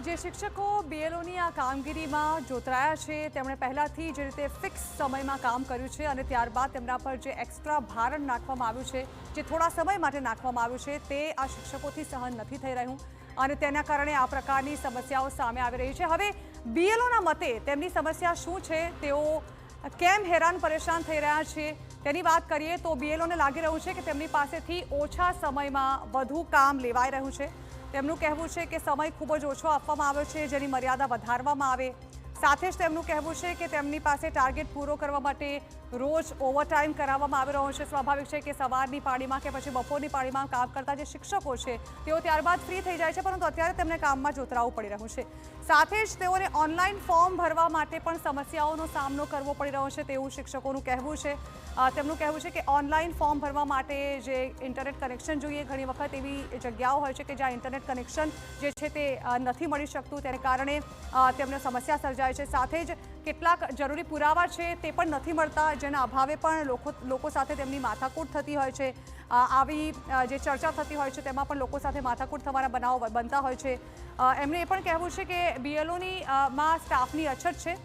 જે શિક્ષકો બીએલઓની આ કામગીરીમાં જોતરાયા છે તેમણે પહેલાથી જ રીતે ફિક્સ સમયમાં કામ કર્યું છે અને ત્યારબાદ તેમના પર જે એક્સ્ટ્રા ભારણ નાખવામાં આવ્યું છે, જે થોડા સમય માટે નાખવામાં આવ્યું છે, તે આ શિક્ષકોથી સહન નથી થઈ રહ્યું અને તેના કારણે આ પ્રકારની સમસ્યાઓ સામે આવી રહી છે। હવે બીએલઓના મતે તેમની સમસ્યા શું છે, તેઓ કેમ હેરાન પરેશાન થઈ રહ્યા છે તેની વાત કરીએ તો બીએલઓને લાગી રહ્યું છે કે તેમની પાસેથી ઓછા સમયમાં વધુ કામ લેવાઈ રહ્યું છે। તેમનું કહેવું છે કે સમય ખૂબ જ ઓછો આપવામાં આવ્યો છે, જેની મર્યાદા વધારવામાં આવે। સાથે જ તેમનું કહેવું છે કે તેમની પાસે ટાર્ગેટ પૂરો કરવા માટે રોજ ઓવરટાઈમ કરાવવામાં આવી રહ્યો છે। સ્વાભાવિક છે કે સવારની પાળીમાં કે પછી બપોરની પાળીમાં કામ કરતા જે શિક્ષકો છે તેઓ ત્યારબાદ ફ્રી થઈ જાય છે, પરંતુ અત્યારે તેમને કામમાં જોતરાવું પડી રહ્યું છે। સાથે જ તેઓને ઓનલાઈન ફોર્મ ભરવા માટે પણ સમસ્યાઓનો સામનો કરવો પડી રહ્યો છે તેવું શિક્ષકોનું કહેવું છે। તેમનું કહેવું છે કે ઓનલાઈન ફોર્મ ભરવા માટે જે ઇન્ટરનેટ કનેક્શન જોઈએ, ઘણી વખત એવી જગ્યાઓ હોય છે કે જ્યાં ઇન્ટરનેટ કનેક્શન જે છે તે નથી મળી શકતું, તેને કારણે તેમને સમસ્યા સર્જાય છે। સાથે જ કેટલાક જરૂરી પુરાવા છે તે પણ નથી મળતા, જેના અભાવે પણ લોકો સાથે તેમની માથાકૂટ થતી હોય છે। આવી જે ચર્ચા થતી હોય છે તેમાં પણ લોકો સાથે માથાકૂટ થવાના બનાવો બનતા હોય છે। એમને એ પણ કહેવું છે કે બીએલઓની માં સ્ટાફની અછત છે।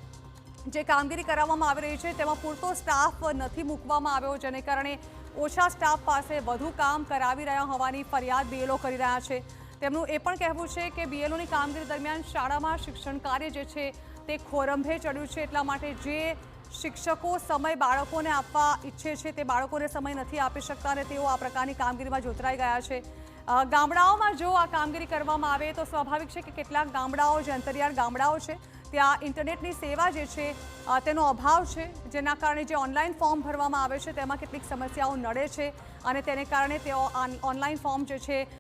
જે કામગીરી કરાવવામાં આવી રહી છે તેમાં પૂરતો સ્ટાફ નથી મૂકવામાં આવ્યો, જેને કારણે ઓછા સ્ટાફ પાસે વધુ કામ કરાવી રહ્યા હોવાની ફરિયાદ બીએલઓ કરી રહ્યા છે। તેમનું એ પણ કહેવું છે કે બીએલઓની કામગીરી દરમિયાન શાળામાં શિક્ષણ કાર્ય જે છે તે ખોરંભે ચડ્યું છે, એટલા માટે જે શિક્ષકો સમય બાળકોને આપવા ઈચ્છે છે તે બાળકોને સમય નથી આપી શકતા અને તેઓ આ પ્રકારની કામગીરીમાં જોતરાઈ ગયા છે। ગામડાઓમાં જો આ કામગીરી કરવામાં આવે તો સ્વાભાવિક છે કે કેટલાક ગામડાઓ જે અંતરિયાળ ગામડાઓ છે ત્યાં ઇન્ટરનેટની સેવા જે છે તેનો અભાવ છે, જેના કારણે જે ઓનલાઈન ફોર્મ ભરવામાં આવે છે તેમાં કેટલીક સમસ્યાઓ નડે છે અને તેને કારણે તેઓ ઓનલાઈન ફોર્મ જે છે